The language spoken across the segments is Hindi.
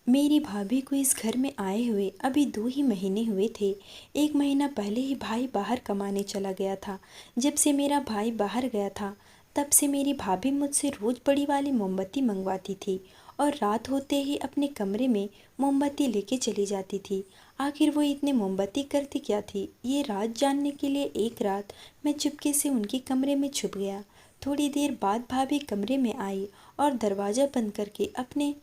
मेरी भाभी को इस घर में आए हुए अभी 2 ही महीने हुए थे। 1 महीना पहले ही भाई बाहर कमाने चला गया था। जब से मेरा भाई बाहर गया था तब से मेरी भाभी मुझसे रोज बड़ी वाली मोमबत्ती मंगवाती थी और रात होते ही अपने कमरे में मोमबत्ती लेके चली जाती थी। आखिर वो इतने मोमबत्ती करती क्या थी, ये राज जानने के लिए एक रात मैं चुपके से उनके कमरे में छुप गया। थोड़ी देर बाद भाभी कमरे में आई और दरवाज़ा बंद करके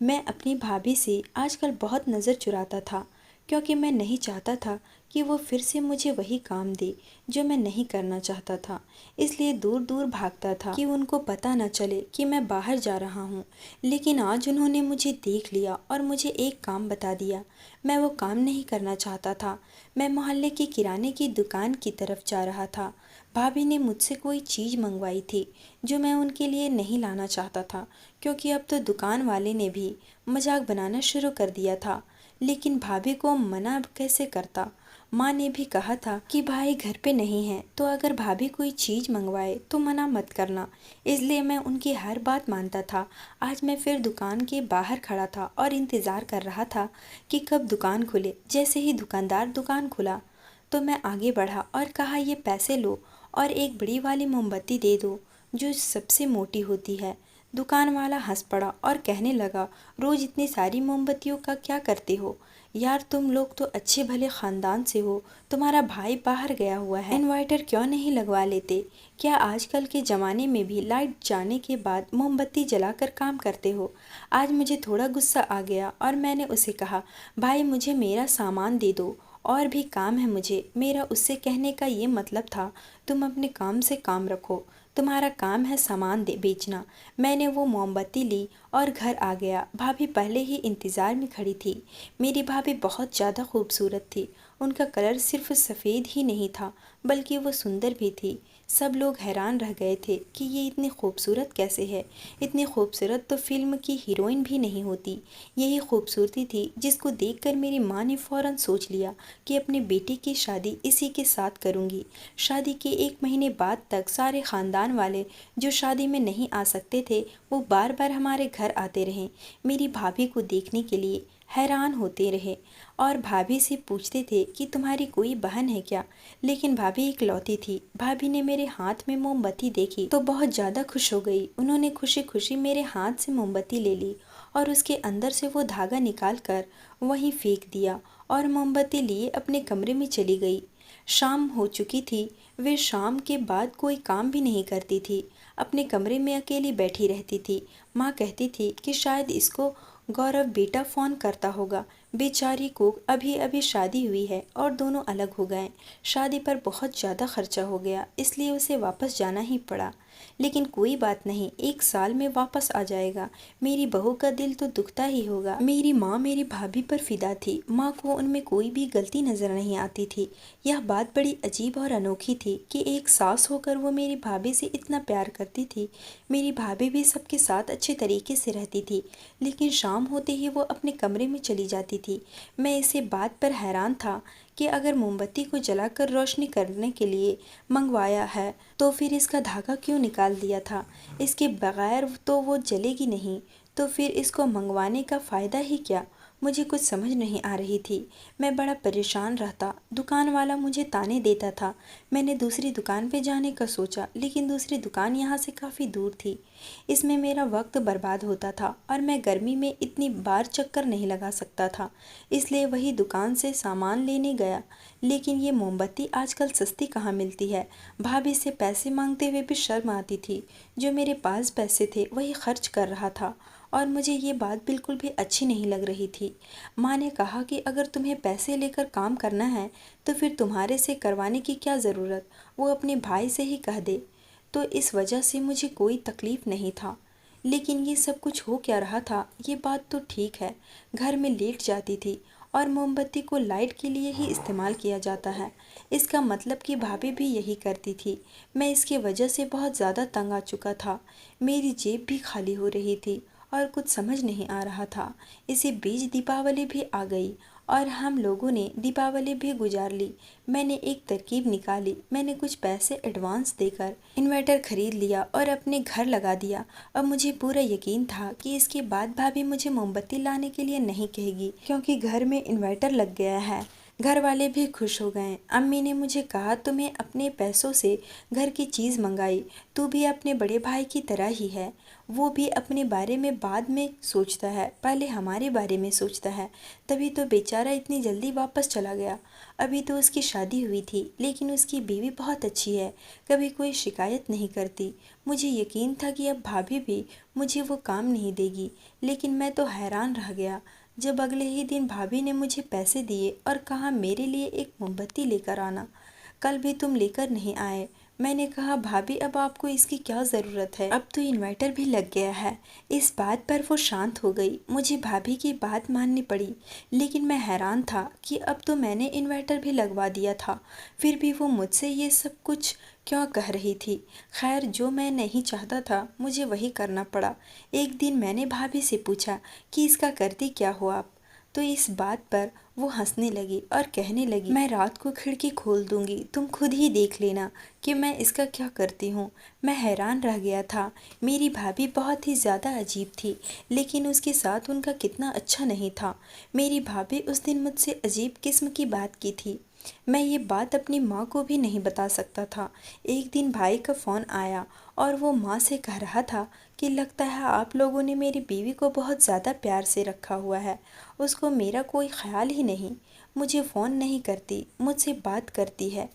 मैं अपनी भाभी से आजकल बहुत नज़र चुराता था, क्योंकि मैं नहीं चाहता था कि वो फिर से मुझे वही काम दे जो मैं नहीं करना चाहता था। इसलिए दूर दूर भागता था कि उनको पता न चले कि मैं बाहर जा रहा हूँ। लेकिन आज उन्होंने मुझे देख लिया और मुझे एक काम बता दिया। मैं वो काम नहीं करना चाहता था। मैं मोहल्ले की किराने की दुकान की तरफ जा रहा था। भाभी ने मुझसे कोई चीज़ मंगवाई थी जो मैं उनके लिए नहीं लाना चाहता था, क्योंकि अब तो दुकान वाले ने भी मजाक बनाना शुरू कर दिया था। लेकिन भाभी को मना कैसे करता। माँ ने भी कहा था कि भाई घर पे नहीं है, तो अगर भाभी कोई चीज़ मंगवाए तो मना मत करना। इसलिए मैं उनकी हर बात मानता था। आज मैं फिर दुकान के बाहर खड़ा था और इंतज़ार कर रहा था कि कब दुकान खुले। जैसे ही दुकानदार दुकान खुला तो मैं आगे बढ़ा और कहा, ये पैसे लो और एक बड़ी वाली मोमबत्ती दे दो जो सबसे मोटी होती है। दुकान वाला हंस पड़ा और कहने लगा, रोज इतनी सारी मोमबत्तियों का क्या करते हो यार, तुम लोग तो अच्छे भले खानदान से हो। तुम्हारा भाई बाहर गया हुआ है, इन्वर्टर क्यों नहीं लगवा लेते? क्या आजकल के ज़माने में भी लाइट जाने के बाद मोमबत्ती जलाकर काम करते हो? आज मुझे थोड़ा गुस्सा आ गया और मैंने उसे कहा, भाई मुझे मेरा सामान दे दो, और भी काम है मुझे। मेरा उससे कहने का ये मतलब था, तुम अपने काम से काम रखो, तुम्हारा काम है सामान दे बेचना। मैंने वो मोमबत्ती ली और घर आ गया। भाभी पहले ही इंतज़ार में खड़ी थी। मेरी भाभी बहुत ज़्यादा खूबसूरत थी। उनका कलर सिर्फ सफ़ेद ही नहीं था बल्कि वो सुंदर भी थी। सब लोग हैरान रह गए थे कि ये इतनी खूबसूरत कैसे है। इतनी खूबसूरत तो फिल्म की हीरोइन भी नहीं होती। यही खूबसूरती थी जिसको देखकर मेरी माँ ने फ़ौरन सोच लिया कि अपने बेटे की शादी इसी के साथ करूँगी। शादी के 1 महीने बाद तक सारे ख़ानदान वाले जो शादी में नहीं आ सकते थे वो बार बार हमारे घर आते रहे, मेरी भाभी को देखने के लिए हैरान होते रहे और भाभी से पूछते थे कि तुम्हारी कोई बहन है क्या। लेकिन भाभी इकलौती थी। भाभी ने मेरे हाथ में मोमबत्ती देखी तो बहुत ज़्यादा खुश हो गई। उन्होंने खुशी खुशी मेरे हाथ से मोमबत्ती ले ली और उसके अंदर से वो धागा निकाल कर वहीं फेंक दिया और मोमबत्ती लिए अपने कमरे में चली गई। शाम हो चुकी थी। वे शाम के बाद कोई काम भी नहीं करती थी, अपने कमरे में अकेली बैठी रहती थी। माँ कहती थी कि शायद इसको गौरव बेटा फ़ोन करता होगा। बेचारी को अभी अभी शादी हुई है और दोनों अलग हो गए। शादी पर बहुत ज़्यादा खर्चा हो गया, इसलिए उसे वापस जाना ही पड़ा। लेकिन कोई बात नहीं, 1 साल में वापस आ जाएगा। मेरी बहू का दिल तो दुखता ही होगा। मेरी माँ मेरी भाभी पर फिदा थी। माँ को उनमें कोई भी गलती नज़र नहीं आती थी। यह बात बड़ी अजीब और अनोखी थी कि एक सास होकर वो मेरी भाभी से इतना प्यार करती थी। मेरी भाभी भी सबके साथ अच्छे तरीके से रहती थी, लेकिन शाम होते ही वो अपने कमरे में चली जाती थी। मैं इसे बात पर हैरान था कि अगर मोमबत्ती को जलाकर रोशनी करने के लिए मंगवाया है तो फिर इसका धागा क्यों निकाल दिया था। इसके बगैर तो वो जलेगी नहीं, तो फिर इसको मंगवाने का फ़ायदा ही क्या। मुझे कुछ समझ नहीं आ रही थी। मैं बड़ा परेशान रहता। दुकान वाला मुझे ताने देता था। मैंने दूसरी दुकान पे जाने का सोचा, लेकिन दूसरी दुकान यहाँ से काफ़ी दूर थी। इसमें मेरा वक्त बर्बाद होता था और मैं गर्मी में इतनी बार चक्कर नहीं लगा सकता था। इसलिए वही दुकान से सामान लेने गया। लेकिन ये मोमबत्ती आजकल सस्ती कहाँ मिलती है। भाभी से पैसे मांगते हुए भी शर्म आती थी। जो मेरे पास पैसे थे वही खर्च कर रहा था और मुझे ये बात बिल्कुल भी अच्छी नहीं लग रही थी। माँ ने कहा कि अगर तुम्हें पैसे लेकर काम करना है तो फिर तुम्हारे से करवाने की क्या ज़रूरत, वो अपने भाई से ही कह दे। तो इस वजह से मुझे कोई तकलीफ़ नहीं था। लेकिन ये सब कुछ हो क्या रहा था, ये बात तो ठीक है। घर में लेट जाती थी और मोमबत्ती को लाइट के लिए ही इस्तेमाल किया जाता है। इसका मतलब कि भाभी भी यही करती थी। मैं इसके वजह से बहुत ज़्यादा तंग आ चुका था। मेरी जेब भी खाली हो रही थी और कुछ समझ नहीं आ रहा था। इसी बीच दीपावली भी आ गई और हम लोगों ने दीपावली भी गुजार ली। मैंने एक तरकीब निकाली। मैंने कुछ पैसे एडवांस देकर इन्वर्टर खरीद लिया और अपने घर लगा दिया। अब मुझे पूरा यकीन था कि इसके बाद भाभी मुझे मोमबत्ती लाने के लिए नहीं कहेगी, क्योंकि घर में इन्वर्टर लग गया है। घर वाले भी खुश हो गए। अम्मी ने मुझे कहा, तुम्हें अपने पैसों से घर की चीज़ मंगाई, तू भी अपने बड़े भाई की तरह ही है। वो भी अपने बारे में बाद में सोचता है, पहले हमारे बारे में सोचता है। तभी तो बेचारा इतनी जल्दी वापस चला गया। अभी तो उसकी शादी हुई थी, लेकिन उसकी बीवी बहुत अच्छी है, कभी कोई शिकायत नहीं करती। मुझे यकीन था कि अब भाभी भी मुझे वो काम नहीं देगी, लेकिन मैं तो हैरान रह गया जब अगले ही दिन भाभी ने मुझे पैसे दिए और कहा, मेरे लिए एक मोमबत्ती लेकर आना। कल भी तुम लेकर नहीं आए। मैंने कहा, भाभी अब आपको इसकी क्या ज़रूरत है, अब तो इन्वर्टर भी लग गया है। इस बात पर वो शांत हो गई। मुझे भाभी की बात माननी पड़ी, लेकिन मैं हैरान था कि अब तो मैंने इन्वर्टर भी लगवा दिया था, फिर भी वो मुझसे ये सब कुछ क्यों कह रही थी। खैर, जो मैं नहीं चाहता था मुझे वही करना पड़ा। एक दिन मैंने भाभी से पूछा कि इसका करती क्या हो आप, तो इस बात पर वो हंसने लगी और कहने लगी, मैं रात को खिड़की खोल दूंगी, तुम खुद ही देख लेना कि मैं इसका क्या करती हूँ। मैं हैरान रह गया था। मेरी भाभी बहुत ही ज़्यादा अजीब थी, लेकिन उसके साथ उनका कितना अच्छा नहीं था। मेरी भाभी उस दिन मुझसे अजीब किस्म की बात की थी। मैं ये बात अपनी माँ को भी नहीं बता सकता था। एक दिन भाई का फ़ोन आया और वो माँ से कह रहा था कि लगता है आप लोगों ने मेरी बीवी को बहुत ज़्यादा प्यार से रखा हुआ है, उसको मेरा कोई ख्याल ही नहीं। मुझे फ़ोन नहीं करती, मुझसे बात करती है।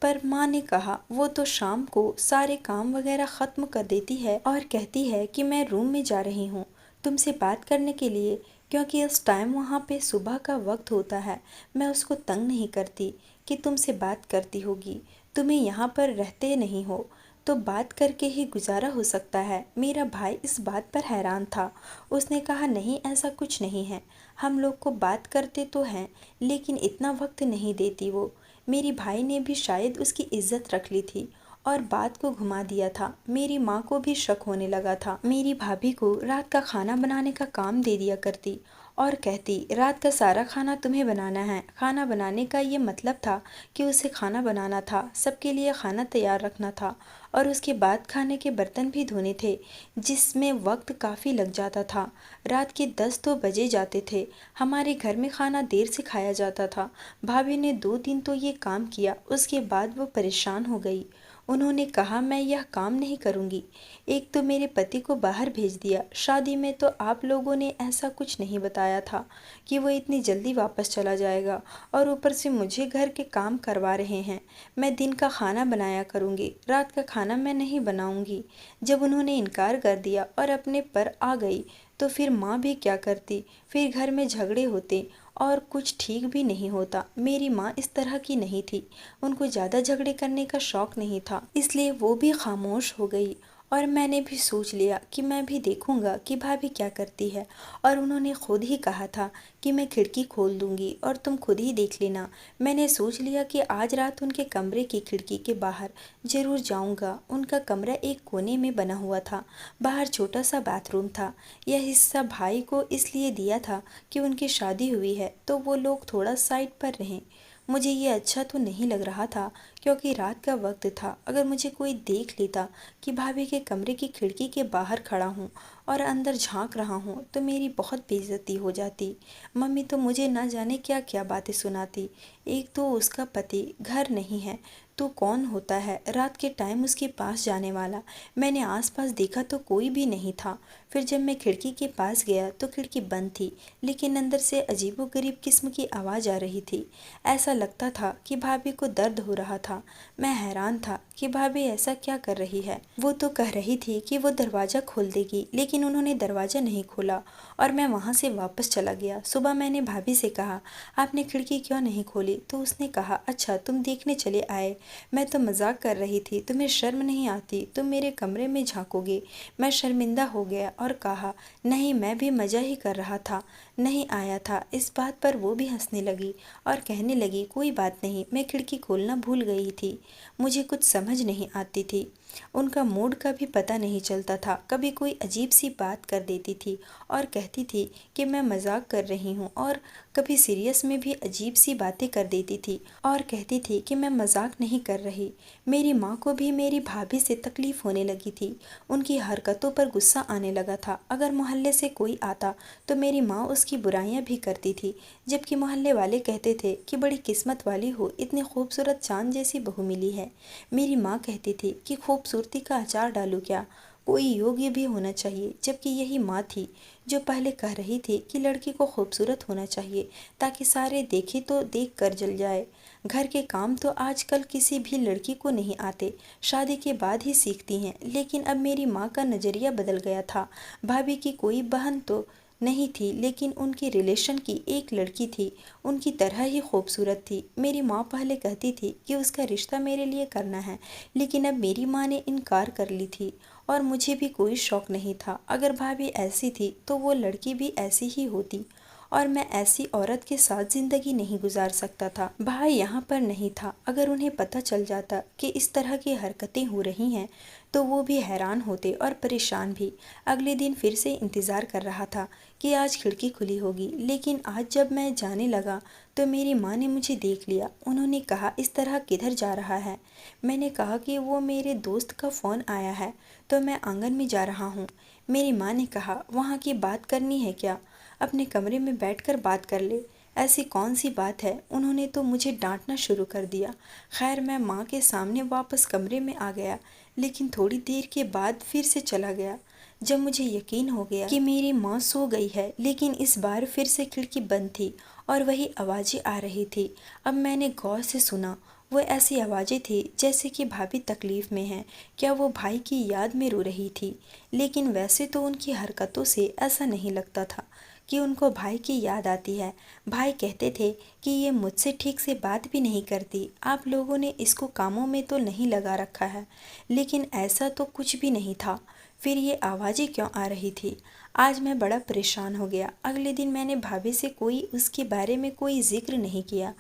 पर माँ ने कहा, वो तो शाम को सारे काम वगैरह ख़त्म कर देती है और कहती है कि मैं रूम में जा रही हूँ तुमसे बात करने के लिए, क्योंकि उस टाइम वहाँ पे सुबह का वक्त होता है। मैं उसको तंग नहीं करती कि तुमसे बात करती होगी, तुम्हें यहाँ पर रहते नहीं हो तो बात करके ही गुजारा हो सकता है। मेरा भाई इस बात पर हैरान था। उसने कहा, नहीं ऐसा कुछ नहीं है, हम लोग को बात करते तो हैं, लेकिन इतना वक्त नहीं देती वो। मेरी भाई ने भी शायद उसकी इज्जत रख ली थी और बात को घुमा दिया था। मेरी माँ को भी शक होने लगा था। मेरी भाभी को रात का खाना बनाने का काम दे दिया करती और कहती, रात का सारा खाना तुम्हें बनाना है। खाना बनाने का ये मतलब था कि उसे खाना बनाना था, सबके लिए खाना तैयार रखना था और उसके बाद खाने के बर्तन भी धोने थे, जिसमें वक्त काफ़ी लग जाता था। रात के 10 तो बजे जाते थे। हमारे घर में खाना देर से खाया जाता था। भाभी ने 2 दिन तो ये काम किया, उसके बाद वो परेशान हो गई। उन्होंने कहा, मैं यह काम नहीं करूँगी। एक तो मेरे पति को बाहर भेज दिया। शादी में तो आप लोगों ने ऐसा कुछ नहीं बताया था कि वो इतनी जल्दी वापस चला जाएगा, और ऊपर से मुझे घर के काम करवा रहे हैं। मैं दिन का खाना बनाया करूँगी, रात का खाना मैं नहीं बनाऊँगी। जब उन्होंने इनकार कर दिया और अपने पर आ गई, तो फिर माँ भी क्या करती। फिर घर में झगड़े होते और कुछ ठीक भी नहीं होता। मेरी माँ इस तरह की नहीं थी, उनको ज़्यादा झगड़े करने का शौक़ नहीं था, इसलिए वो भी खामोश हो गई। और मैंने भी सोच लिया कि मैं भी देखूंगा कि भाभी क्या करती है, और उन्होंने खुद ही कहा था कि मैं खिड़की खोल दूंगी और तुम खुद ही देख लेना। मैंने सोच लिया कि आज रात उनके कमरे की खिड़की के बाहर ज़रूर जाऊंगा। उनका कमरा एक कोने में बना हुआ था, बाहर छोटा सा बाथरूम था। यह हिस्सा भाई को इसलिए दिया था कि उनकी शादी हुई है तो वो लोग थोड़ा साइड पर रहें। मुझे ये अच्छा तो नहीं लग रहा था, क्योंकि रात का वक्त था। अगर मुझे कोई देख लेता कि भाभी के कमरे की खिड़की के बाहर खड़ा हूँ और अंदर झांक रहा हूँ, तो मेरी बहुत बेइज्जती हो जाती। मम्मी तो मुझे ना जाने क्या क्या बातें सुनाती। एक तो उसका पति घर नहीं है, तो कौन होता है रात के टाइम उसके पास जाने वाला। मैंने आसपास देखा तो कोई भी नहीं था। फिर जब मैं खिड़की के पास गया तो खिड़की बंद थी, लेकिन अंदर से अजीबोगरीब किस्म की आवाज़ आ रही थी। ऐसा लगता था कि भाभी को दर्द हो रहा था। मैं हैरान था कि भाभी ऐसा क्या कर रही है। वो तो कह रही थी कि वो दरवाज़ा खोल देगी, लेकिन उन्होंने दरवाज़ा नहीं खोला और मैं वहाँ से वापस चला गया। सुबह मैंने भाभी से कहा, आपने खिड़की क्यों नहीं खोली? तो उसने कहा, अच्छा तुम देखने चले आए, मैं तो मजाक कर रही थी, तुम्हें शर्म नहीं आती, तुम मेरे कमरे में झांकोगे। मैं शर्मिंदा हो गया और कहा, नहीं मैं भी मज़ा ही कर रहा था, नहीं आया था। इस बात पर वो भी हंसने लगी और कहने लगी, कोई बात नहीं, मैं खिड़की खोलना भूल गई थी, मुझे कुछ समझ नहीं आती थी। उनका मूड का भी पता नहीं चलता था। कभी कोई अजीब सी बात कर देती थी और कहती थी कि मैं मजाक कर रही हूँ, और कभी सीरियस में भी अजीब सी बातें कर देती थी और कहती थी कि मैं मजाक नहीं कर रही। मेरी माँ को भी मेरी भाभी से तकलीफ होने लगी थी। उनकी हरकतों पर गुस्सा आने लगा था। अगर मोहल्ले से कोई आता तो मेरी माँ उसकी बुराइयां भी करती थी, जबकि मोहल्ले वाले कहते थे कि बड़ी किस्मत वाली हो, इतनी खूबसूरत चांद जैसी बहू मिली है। मेरी माँ कहती थी कि खूबसूरती का अचार डालूं क्या, कोई योग्य भी होना चाहिए, जबकि यही माँ थी जो पहले कह रही थी कि लड़की को खूबसूरत होना चाहिए ताकि सारे देखे तो देख कर जल जाए। घर के काम तो आजकल किसी भी लड़की को नहीं आते, शादी के बाद ही सीखती हैं। लेकिन अब मेरी माँ का नज़रिया बदल गया था। भाभी की कोई बहन तो नहीं थी, लेकिन उनकी रिलेशन की एक लड़की थी, उनकी तरह ही खूबसूरत थी। मेरी माँ पहले कहती थी कि उसका रिश्ता मेरे लिए करना है, लेकिन अब मेरी माँ ने इनकार कर ली थी और मुझे भी कोई शौक नहीं था। अगर भाभी ऐसी थी तो वो लड़की भी ऐसी ही होती, और मैं ऐसी औरत के साथ जिंदगी नहीं गुजार सकता था। भाई यहाँ पर नहीं था। अगर उन्हें पता चल जाता कि इस तरह की हरकतें हो रही हैं तो वो भी हैरान होते और परेशान भी। अगले दिन फिर से इंतज़ार कर रहा था कि आज खिड़की खुली होगी, लेकिन आज जब मैं जाने लगा तो मेरी माँ ने मुझे देख लिया। उन्होंने कहा, इस तरह किधर जा रहा है? मैंने कहा कि वो मेरे दोस्त का फ़ोन आया है तो मैं आंगन में जा रहा हूँ। मेरी माँ ने कहा, वहाँ की बात करनी है क्या? अपने कमरे में बैठकर बात कर ले। ऐसी कौन सी बात है? उन्होंने तो मुझे डांटना शुरू कर दिया। खैर, मैं माँ के सामने वापस कमरे में आ गया, लेकिन थोड़ी देर के बाद फिर से चला गया। जब मुझे यकीन हो गया कि मेरी माँ सो गई है, लेकिन इस बार फिर से खिड़की बंद थी और वही आवाज़ें आ रही थी। अब मैंने गौर से सुना। वो ऐसी आवाज़ें थी जैसे कि भाभी तकलीफ़ में हैं। क्या वो भाई की याद में रो रही थी? लेकिन वैसे तो उनकी हरकतों से ऐसा नहीं लगता था कि उनको भाई की याद आती है। भाई कहते थे कि ये मुझसे ठीक से बात भी नहीं करती, आप लोगों ने इसको कामों में तो नहीं लगा रखा है। लेकिन ऐसा तो कुछ भी नहीं था। फिर ये आवाज़ें क्यों आ रही थी? आज मैं बड़ा परेशान हो गया। अगले दिन मैंने भाभी से कोई उसके बारे में कोई जिक्र नहीं किया।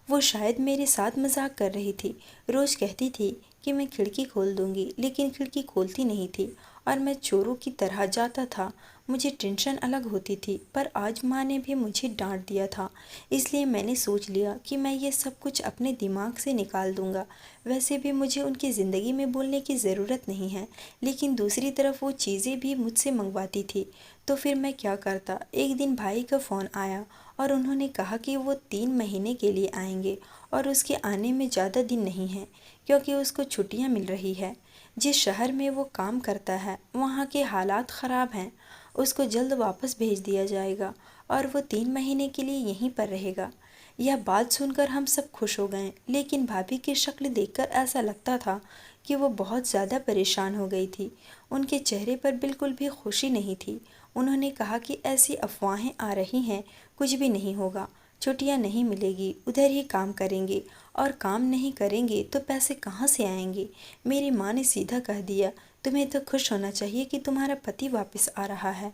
वो शायद मेरे साथ मजाक कर रही थी। रोज़ कहती थी कि मैं खिड़की खोल दूंगी, लेकिन खिड़की खोलती नहीं थी और मैं चोरों की तरह जाता था। मुझे टेंशन अलग होती थी, पर आज माँ ने भी मुझे डांट दिया था, इसलिए मैंने सोच लिया कि मैं ये सब कुछ अपने दिमाग से निकाल दूंगा। वैसे भी मुझे उनकी ज़िंदगी में बोलने की ज़रूरत नहीं है, लेकिन दूसरी तरफ वो चीज़ें भी मुझसे मंगवाती थी, तो फिर मैं क्या करता। एक दिन भाई का फ़ोन आया और उन्होंने कहा कि वो 3 महीने के लिए आएंगे और उसके आने में ज़्यादा दिन नहीं है, क्योंकि उसको छुट्टियां मिल रही है। जिस शहर में वो काम करता है वहाँ के हालात ख़राब हैं। उसको जल्द वापस भेज दिया जाएगा और वो 3 महीने के लिए यहीं पर रहेगा। यह बात सुनकर हम सब खुश हो गए, लेकिन भाभी की शक्ल देखकर ऐसा लगता था कि वो बहुत ज़्यादा परेशान हो गई थी। उनके चेहरे पर बिल्कुल भी खुशी नहीं थी। उन्होंने कहा कि ऐसी अफवाहें आ रही हैं, कुछ भी नहीं होगा, छुट्टियां नहीं मिलेगी, उधर ही काम करेंगे, और काम नहीं करेंगे तो पैसे कहाँ से आएंगे। मेरी माँ ने सीधा कह दिया, तुम्हें तो खुश होना चाहिए कि तुम्हारा पति वापस आ रहा है,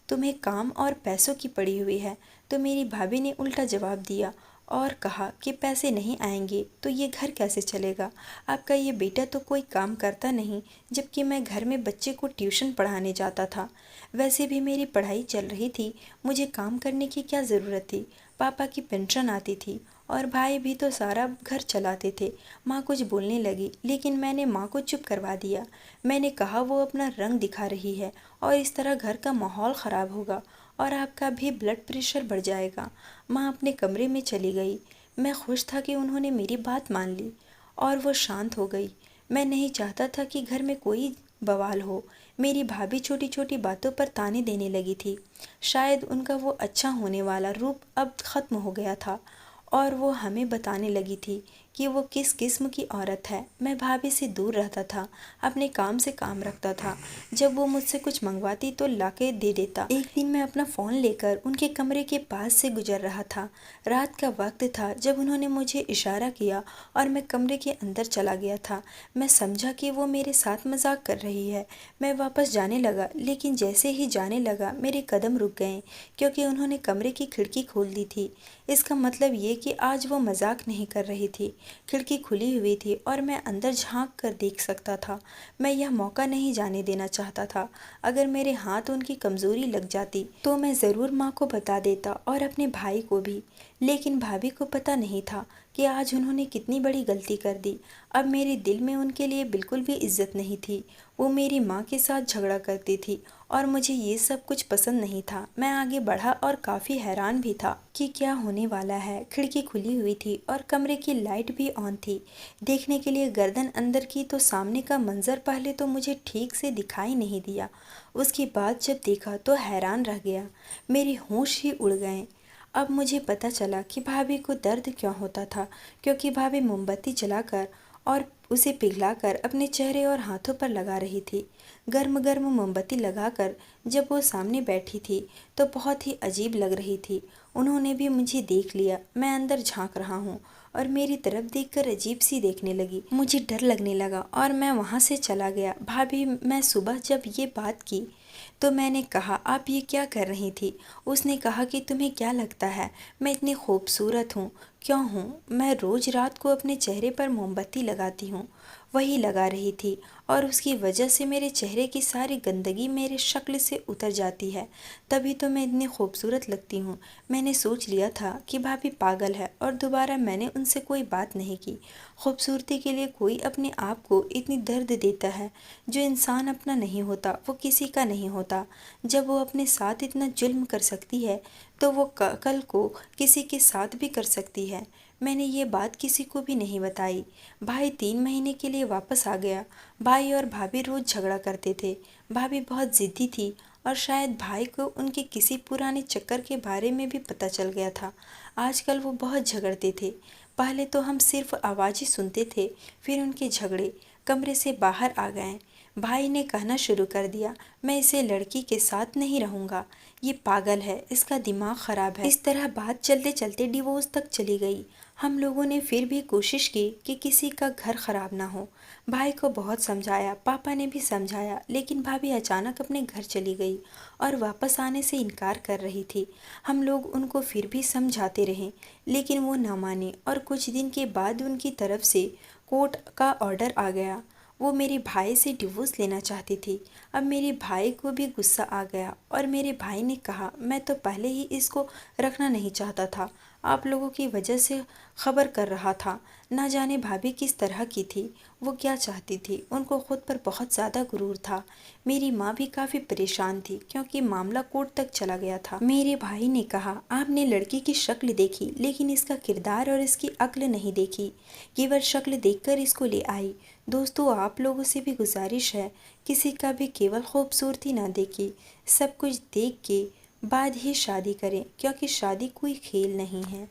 तुम्हें काम और पैसों की पड़ी हुई है। तो मेरी भाभी ने उल्टा जवाब दिया और कहा कि पैसे नहीं आएंगे तो ये घर कैसे चलेगा? आपका ये बेटा तो कोई काम करता नहीं, जबकि मैं घर में बच्चे को ट्यूशन पढ़ाने जाता था। वैसे भी मेरी पढ़ाई चल रही थी, मुझे काम करने की क्या ज़रूरत थी? पापा की पेंशन आती थी और भाई भी तो सारा घर चलाते थे। माँ कुछ बोलने लगी, लेकिन मैंने माँ को चुप करवा दिया। मैंने कहा, वो अपना रंग दिखा रही है और इस तरह घर का माहौल ख़राब होगा और आपका भी ब्लड प्रेशर बढ़ जाएगा। माँ अपने कमरे में चली गई। मैं खुश था कि उन्होंने मेरी बात मान ली और वो शांत हो गई। मैं नहीं चाहता था कि घर में कोई बवाल हो। मेरी भाभी छोटी छोटी बातों पर ताने देने लगी थी। शायद उनका वो अच्छा होने वाला रूप अब ख़त्म हो गया था और वो हमें बताने लगी थी कि वो किस किस्म की औरत है। मैं भाभी से दूर रहता था, अपने काम से काम रखता था। जब वो मुझसे कुछ मंगवाती तो लाके दे देता। एक दिन मैं अपना फ़ोन लेकर उनके कमरे के पास से गुजर रहा था। रात का वक्त था जब उन्होंने मुझे इशारा किया और मैं कमरे के अंदर चला गया था। मैं समझा कि वो मेरे साथ मजाक कर रही है। मैं वापस जाने लगा, लेकिन जैसे ही जाने लगा मेरे कदम रुक गए, क्योंकि उन्होंने कमरे की खिड़की खोल दी थी। इसका मतलब ये कि आज वो मजाक नहीं कर रही थी। खिड़की खुली हुई थी और मैं अंदर झांक कर देख सकता था। मैं यह मौका नहीं जाने देना चाहता था। अगर मेरे हाथ उनकी कमज़ोरी लग जाती तो मैं ज़रूर माँ को बता देता और अपने भाई को भी। लेकिन भाभी को पता नहीं था कि आज उन्होंने कितनी बड़ी गलती कर दी। अब मेरे दिल में उनके लिए बिल्कुल भी इज्जत नहीं थी। वो मेरी माँ के साथ झगड़ा करती थी और मुझे ये सब कुछ पसंद नहीं था। मैं आगे बढ़ा और काफ़ी हैरान भी था कि क्या होने वाला है। खिड़की खुली हुई थी और कमरे की लाइट भी ऑन थी। देखने के लिए गर्दन अंदर की तो सामने का मंजर पहले तो मुझे ठीक से दिखाई नहीं दिया। उसके बाद जब देखा तो हैरान रह गया। मेरे होश ही उड़ गए। अब मुझे पता चला कि भाभी को दर्द क्यों होता था, क्योंकि भाभी मोमबत्ती जलाकर और उसे पिघलाकर अपने चेहरे और हाथों पर लगा रही थी। गर्म गर्म मोमबत्ती लगाकर जब वो सामने बैठी थी तो बहुत ही अजीब लग रही थी। उन्होंने भी मुझे देख लिया। मैं अंदर झांक रहा हूँ और मेरी तरफ देखकर अजीब सी देखने लगी। मुझे डर लगने लगा और मैं वहाँ से चला गया। भाभी, मैं सुबह जब ये बात की तो मैंने कहा, आप ये क्या कर रही थी? उसने कहा कि तुम्हें क्या लगता है मैं इतनी खूबसूरत हूँ? क्यों हूँ? मैं रोज़ रात को अपने चेहरे पर मोमबत्ती लगाती हूँ। वही लगा रही थी और उसकी वजह से मेरे चेहरे की सारी गंदगी मेरे शक्ल से उतर जाती है, तभी तो मैं इतनी खूबसूरत लगती हूँ। मैंने सोच लिया था कि भाभी पागल है और दोबारा मैंने उनसे कोई बात नहीं की। खूबसूरती के लिए कोई अपने आप को इतनी दर्द देता है। जो इंसान अपना नहीं होता वो किसी का नहीं होता। जब वो अपने साथ इतना जुल्म कर सकती है तो वो कल को किसी के साथ भी कर सकती है। मैंने ये बात किसी को भी नहीं बताई। भाई 3 महीने के लिए वापस आ गया। भाई और भाभी रोज़ झगड़ा करते थे। भाभी बहुत ज़िद्दी थी और शायद भाई को उनके किसी पुराने चक्कर के बारे में भी पता चल गया था। आजकल वो बहुत झगड़ते थे। पहले तो हम सिर्फ आवाज़ ही सुनते थे, फिर उनके झगड़े कमरे से बाहर आ गए। भाई ने कहना शुरू कर दिया, मैं इसे लड़की के साथ नहीं रहूँगा, ये पागल है, इसका दिमाग ख़राब है। इस तरह बात चलते चलते डिवोर्स तक चली गई। हम लोगों ने फिर भी कोशिश की कि किसी का घर ख़राब ना हो। भाई को बहुत समझाया, पापा ने भी समझाया, लेकिन भाभी अचानक अपने घर चली गई और वापस आने से इनकार कर रही थी। हम लोग उनको फिर भी समझाते रहे, लेकिन वो ना माने और कुछ दिन के बाद उनकी तरफ से कोर्ट का ऑर्डर आ गया। वो मेरे भाई से डिवोर्स लेना चाहती थी। अब मेरे भाई को भी गुस्सा आ गया और मेरे भाई ने कहा, मैं तो पहले ही इसको रखना नहीं चाहता था, आप लोगों की वजह से खबर कर रहा था। ना जाने भाभी किस तरह की थी, वो क्या चाहती थी। उनको खुद पर बहुत ज़्यादा गुरूर था। मेरी माँ भी काफ़ी परेशान थी क्योंकि मामला कोर्ट तक चला गया था। मेरे भाई ने कहा, आपने लड़की की शक्ल देखी लेकिन इसका किरदार और इसकी अक्ल नहीं देखी, केवल शक्ल देखकर इसको ले आई। दोस्तों, आप लोगों से भी गुजारिश है, किसी का भी केवल खूबसूरती ना देखी, सब कुछ देख के बाद ही शादी करें, क्योंकि शादी कोई खेल नहीं है।